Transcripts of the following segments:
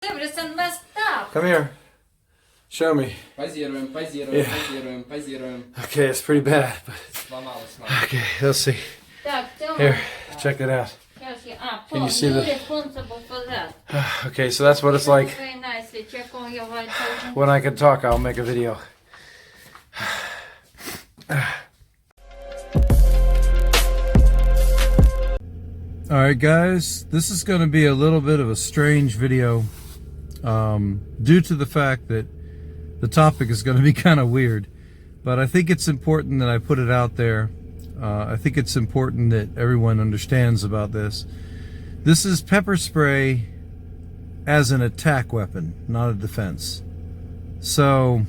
Everything messed up. Come here. Show me. Позируем. Okay, it's pretty bad, but Сломалось. okay, let's see. Так, Тёма, Here, check it out. Can you see the? responsible for that. Okay, so that's what it's like Very nicely. Check on your vitals. when I can talk. I'll make a video. Alright guys, this is going to be a little bit of a strange video due to the fact that the topic is going to be kind of weird, but I think it's important that I put it out there. I think it's important that everyone understands about this. This is pepper spray as an attack weapon, not a defense. So,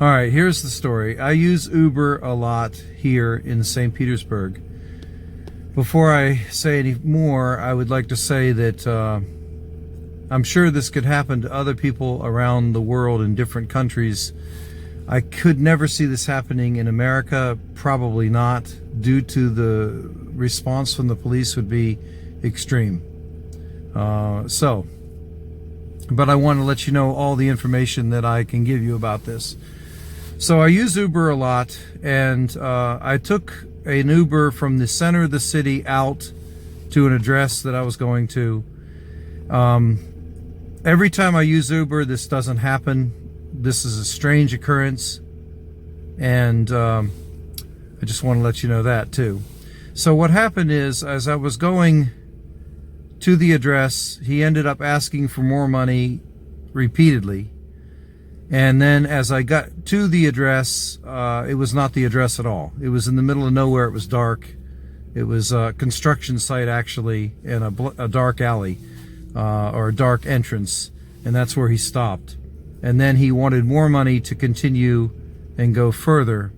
alright, here's the story. I use Uber a lot here in St. Petersburg. Before I say any more, I would like to say that I'm sure this could happen to other people around the world in different countries. I could never see this happening in America, probably not, due to the response from the police would be extreme. But I want to let you know all the information that I can give you about this. So I use Uber a lot, and I took an Uber from the center of the city out to an address that I was going to. Every time I use Uber, this doesn't happen. This is a strange occurrence, and I just want to let you know that too. So what happened is, as I was going to the address, he ended up asking for more money repeatedly. And then as I got to the address, it was not the address at all. It was in the middle of nowhere. It was dark. It was a construction site, actually, in a dark alley, or a dark entrance. And that's where he stopped. And then he wanted more money to continue and go further.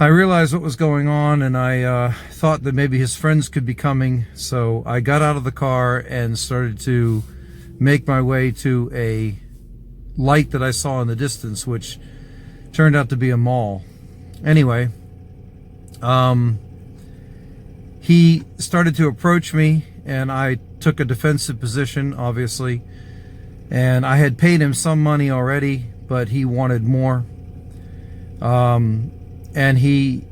I realized what was going on, and I thought that maybe his friends could be coming. So I got out of the car and started to make my way to a light that I saw in the distance, which turned out to be a mall. Anyway, he started to approach me, and I took a defensive position, obviously, and I had paid him some money already, but he wanted more. And he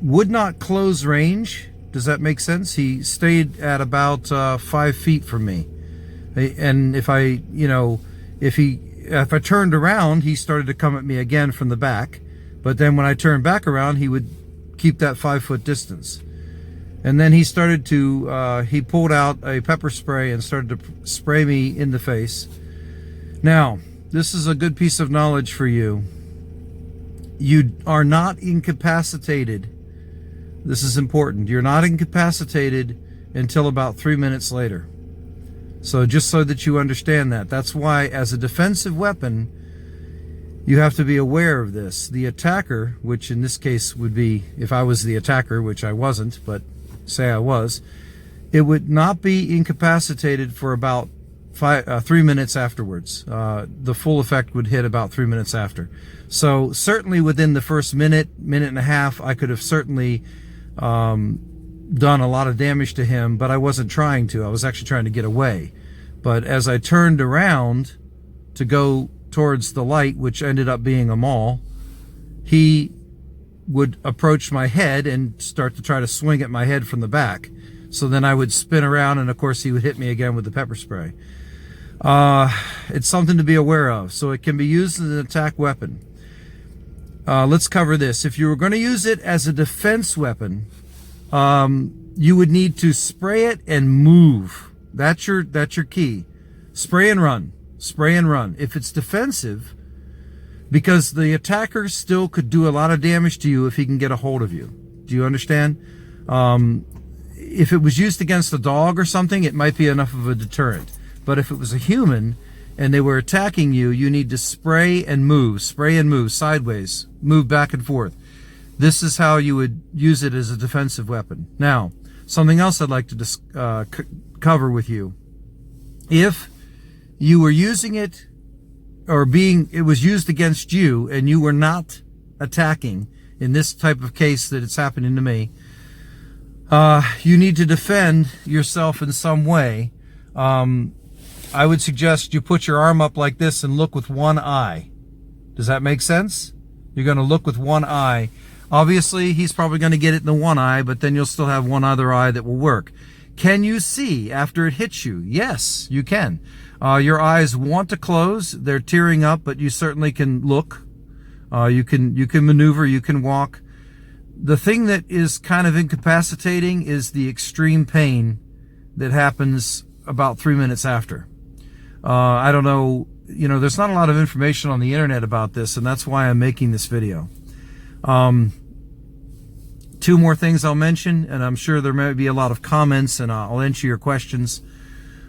would not close range. Does that make sense? He stayed at about 5 feet from me, and if I turned around, he started to come at me again from the back. But then when I turned back around, he would keep that 5 foot distance. And then he started to, he pulled out a pepper spray and started to spray me in the face. Now, this is a good piece of knowledge for you. You are not incapacitated. This is important. You're not incapacitated until about 3 minutes later. So just so that you understand that. That's why, as a defensive weapon, you have to be aware of this. The attacker, which in this case would be, if I was the attacker, which I wasn't, but say I was, it would not be incapacitated for about 3 minutes afterwards. The full effect would hit about 3 minutes after. So certainly within the first minute and a half, I could have certainly done a lot of damage to him, but I wasn't trying to. I was actually trying to get away. But as I turned around to go towards the light, which ended up being a mall, he would approach my head and start to try to swing at my head from the back. So then I would spin around, and of course he would hit me again with the pepper spray. It's something to be aware of. So it can be used as an attack weapon. Let's cover this. If you were going to use it as a defense weapon, you would need to spray it and move. That's your key. Spray and run. Spray and run. If it's defensive, because the attacker still could do a lot of damage to you if he can get a hold of you. Do you understand? If it was used against a dog or something, it might be enough of a deterrent. But if it was a human and they were attacking you, you need to spray and move sideways, move back and forth. This is how you would use it as a defensive weapon. Now, something else I'd like to cover with you. If you were using it, or it was used against you, and you were not attacking, in this type of case that it's happening to me, you need to defend yourself in some way. I would suggest you put your arm up like this and look with one eye. Does that make sense? You're going to look with one eye. Obviously, he's probably going to get it in the one eye, but then you'll still have one other eye that will work. Can you see after it hits you? Yes, you can. Your eyes want to close. They're tearing up, but you certainly can look. You can maneuver, you can walk. The thing that is kind of incapacitating is the extreme pain that happens about 3 minutes after. I don't know, there's not a lot of information on the internet about this, and that's why I'm making this video. 2 more things I'll mention, and I'm sure there may be a lot of comments, and I'll answer your questions.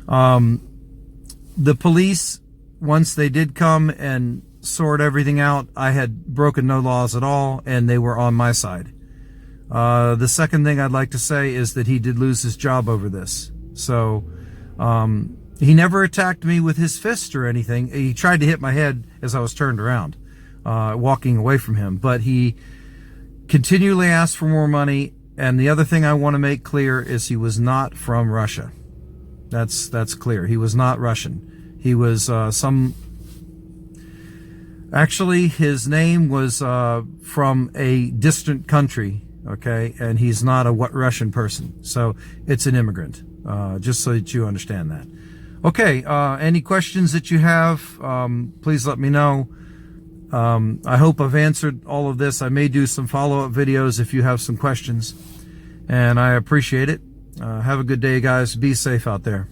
The police, once they did come and sort everything out, I had broken no laws at all, and they were on my side. The second thing I'd like to say is that he did lose his job over this. So, he never attacked me with his fist or anything. He tried to hit my head as I was turned around, walking away from him, but he continually asked for more money. And the other thing I want to make clear is he was not from Russia. That's clear. He was not Russian. He was actually his name was from a distant country, okay, and he's not a Russian person. So it's an immigrant, just so that you understand that. Okay, any questions that you have, please let me know. I hope I've answered all of this. I may do some follow-up videos if you have some questions, and I appreciate it. Have a good day, guys. Be safe out there.